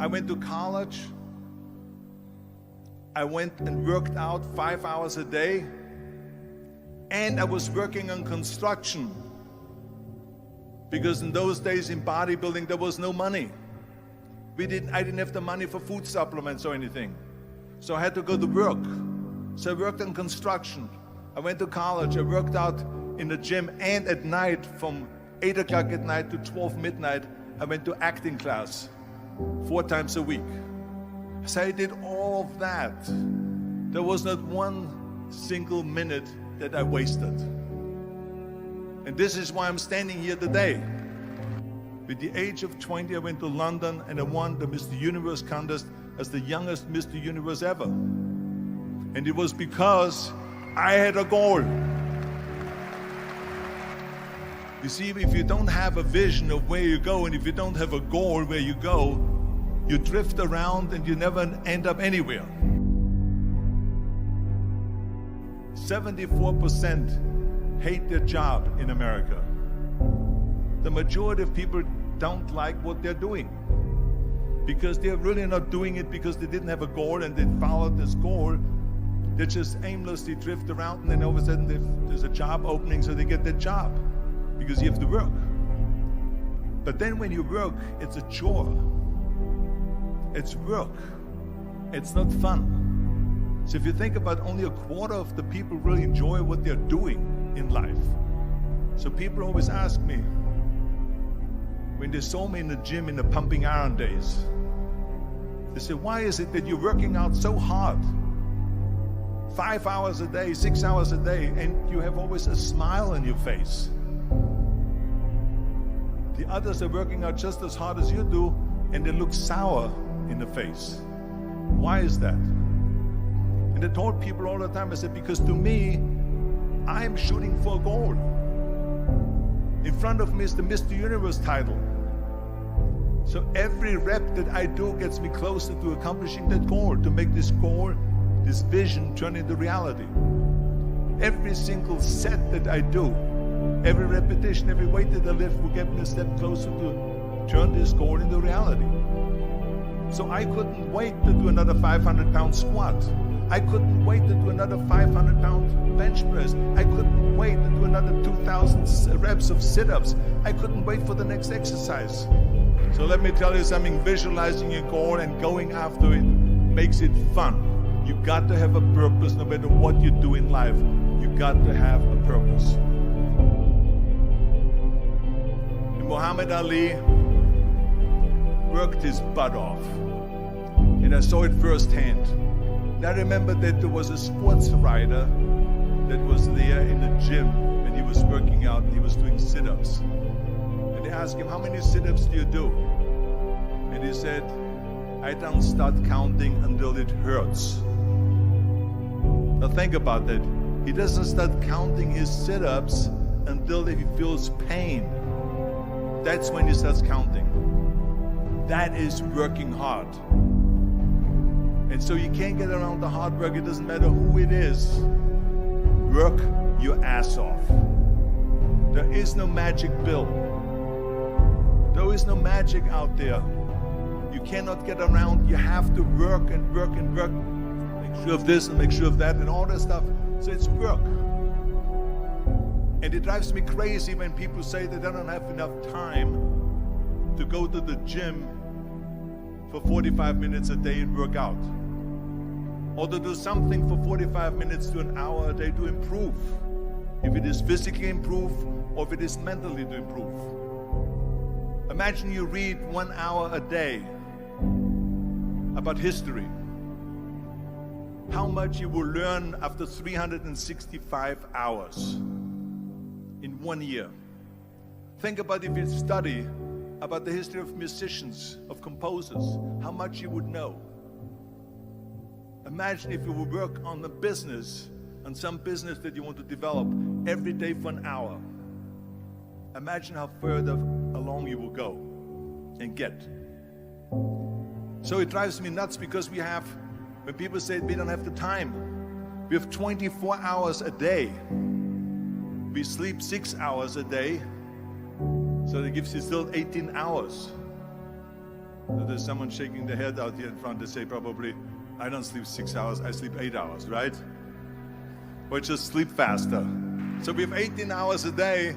I went to college. I went and worked out 5 hours a day. And I was working on construction. Because in those days in bodybuilding, there was no money. I didn't have the money for food supplements or anything. So I had to go to work. So I worked on construction. I went to college. I worked out in the gym, and at night from 8 o'clock at night to 12 midnight, I went to acting class 4 times a week. So I did all of that. There was not one single minute that I wasted. And this is why I'm standing here today. With the age of 20, I went to London and I won the Mr. Universe contest as the youngest Mr. Universe ever. And it was because I had a goal. You see, if you don't have a vision of where you go, and if you don't have a goal where you go, you drift around and you never end up anywhere. 74% hate their job in America. The majority of people don't like what they're doing because they're really not doing it because they didn't have a goal and they followed this goal. They just aimlessly drift around, and then all of a sudden there's a job opening, so they get that job because you have to work. But then when you work, it's a chore. It's work. It's not fun. So if you think about, only a quarter of the people really enjoy what they're doing in life. So people always ask me, when they saw me in the gym in the pumping iron days, they say, why is it that you're working out so hard? 5 hours a day, 6 hours a day, and you have always a smile on your face. The others are working out just as hard as you do, and they look sour in the face. Why is that? And I told people all the time, I said, because to me, I'm shooting for a goal. In front of me is the Mr. Universe title. So every rep that I do gets me closer to accomplishing that goal, to make this goal, this vision, turn into reality. Every single set that I do, every repetition, every weight that I lift will get me a step closer to turn this goal into reality. So I couldn't wait to do another 500-pound squat. I couldn't wait to do another 500-pound bench press. I couldn't wait to do another 2,000 reps of sit-ups. I couldn't wait for the next exercise. So let me tell you something, visualizing your goal and going after it makes it fun. You got to have a purpose no matter what you do in life. You got to have a purpose. And Muhammad Ali worked his butt off. And I saw it firsthand. And I remember that there was a sports writer that was there in the gym and he was working out and he was doing sit-ups. And they asked him, how many sit-ups do you do? And he said, I don't start counting until it hurts. Now think about that. He doesn't start counting his sit-ups until he feels pain. That's when he starts counting. That is working hard. And so you can't get around the hard work. It doesn't matter who it is. Work your ass off. There is no magic pill. There is no magic out there. You cannot get around. You have to work and work and work. Make sure of this and make sure of that and all that stuff. So it's work. And it drives me crazy when people say that they don't have enough time to go to the gym for 45 minutes a day and work out. Or to do something for 45 minutes to an hour a day to improve. If it is physically improve or if it is mentally to improve. Imagine you read 1 hour a day about history. How much you will learn after 365 hours in 1 year. Think about if you study about the history of musicians, of composers, how much you would know. Imagine if you would work on a business, on some business that you want to develop every day for an hour. Imagine how further along you will go and get. So it drives me nuts because when people say we don't have the time, we have 24 hours a day. We sleep 6 hours a day, so that gives you still 18 hours. So there's someone shaking their head out here in front. They say probably, I don't sleep 6 hours, I sleep 8 hours, right? Or just sleep faster. So we have 18 hours a day.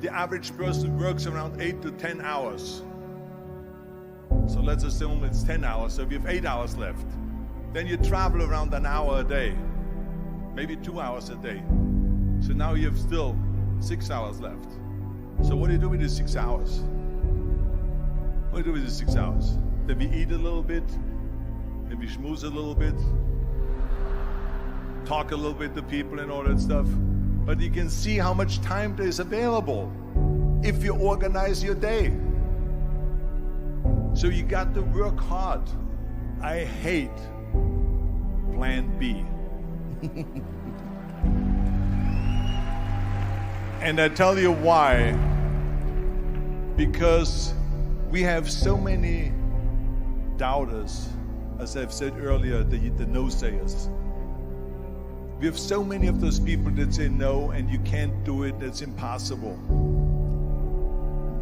The average person works around 8 to 10 hours. So let's assume it's 10 hours, so we have 8 hours left. Then you travel around an hour a day, maybe 2 hours a day. So now you have still 6 hours left. So what do you do with these 6 hours? What do you do with these 6 hours? Then we eat a little bit, then we schmooze a little bit, talk a little bit to people and all that stuff. But you can see how much time there is available if you organize your day. So you got to work hard. I hate plan B. And I tell you why. Because we have so many doubters, as I've said earlier, the no-sayers. We have so many of those people that say no and you can't do it, that's impossible.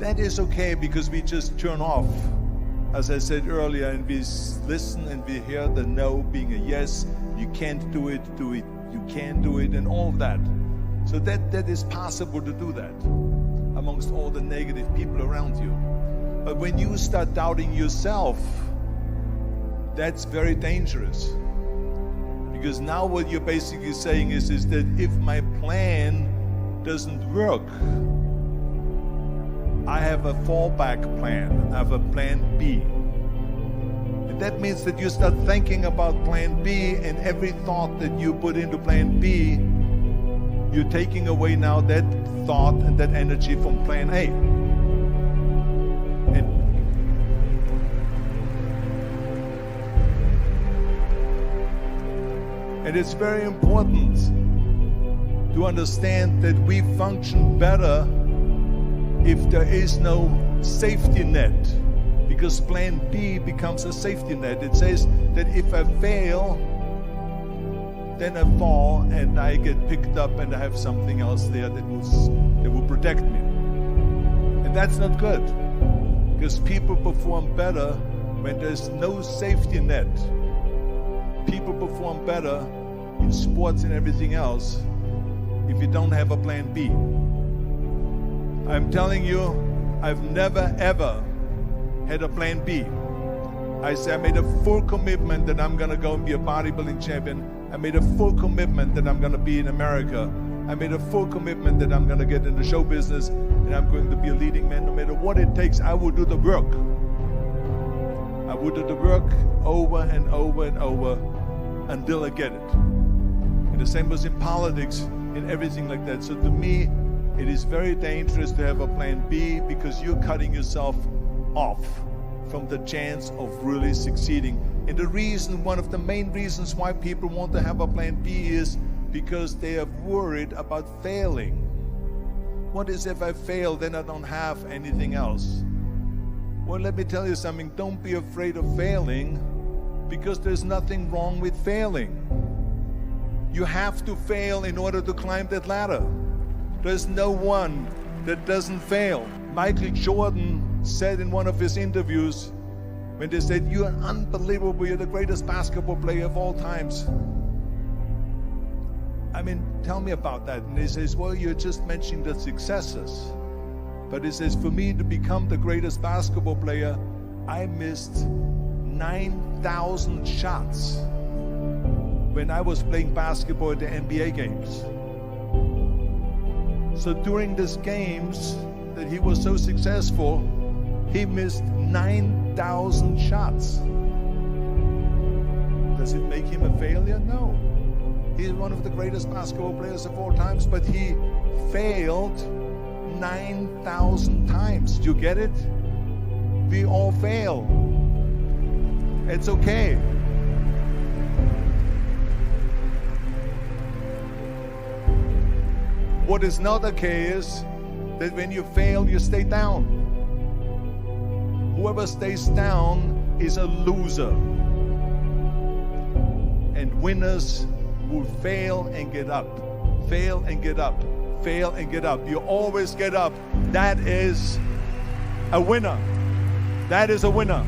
That is okay because we just turn off, as I said earlier, and we listen and we hear the no being a yes. You can't do it, you can do it, and all of that. So that is possible to do that amongst all the negative people around you. But when you start doubting yourself, that's very dangerous. Because now what you're basically saying is that if my plan doesn't work, I have a fallback plan, I have a plan B. And that means that you start thinking about plan B, and every thought that you put into plan B, you're taking away now that thought and that energy from plan A. And it's very important to understand that we function better if there is no safety net, because plan B becomes a safety net. It says that if I fail, then I fall and I get picked up and I have something else there that will protect me. And that's not good, because people perform better when there's no safety net. People perform better in sports and everything else if you don't have a plan B. I'm telling you, I've never ever had a plan B. I made a full commitment that I'm gonna go and be a bodybuilding champion. I made a full commitment that I'm gonna be in America. I made a full commitment that I'm gonna get in the show business and I'm going to be a leading man. No matter what it takes, I will do the work. I will do the work over and over and over until I get it. And the same was in politics, in everything like that. So to me, it is very dangerous to have a plan B, because you're cutting yourself off from the chance of really succeeding. And the reason, one of the main reasons why people want to have a plan B is because they are worried about failing. What is if I fail, then I don't have anything else? Well, let me tell you something. Don't be afraid of failing, because there's nothing wrong with failing. You have to fail in order to climb that ladder. There's no one that doesn't fail. Michael Jordan said in one of his interviews, when they said, "You're unbelievable, you're the greatest basketball player of all times." I mean, tell me about that. And he says, well, you're just mentioning the successes. But he says, for me to become the greatest basketball player, I missed 9,000 shots when I was playing basketball at the NBA games. So during these games that he was so successful, he missed 9,000 shots. Does it make him a failure? No. He's one of the greatest basketball players of all times, but he failed 9,000 times. Do you get it? We all fail. It's okay. What is not okay is that when you fail, you stay down. Whoever stays down is a loser. And winners will fail and get up. Fail and get up. Fail and get up. You always get up. That is a winner. That is a winner.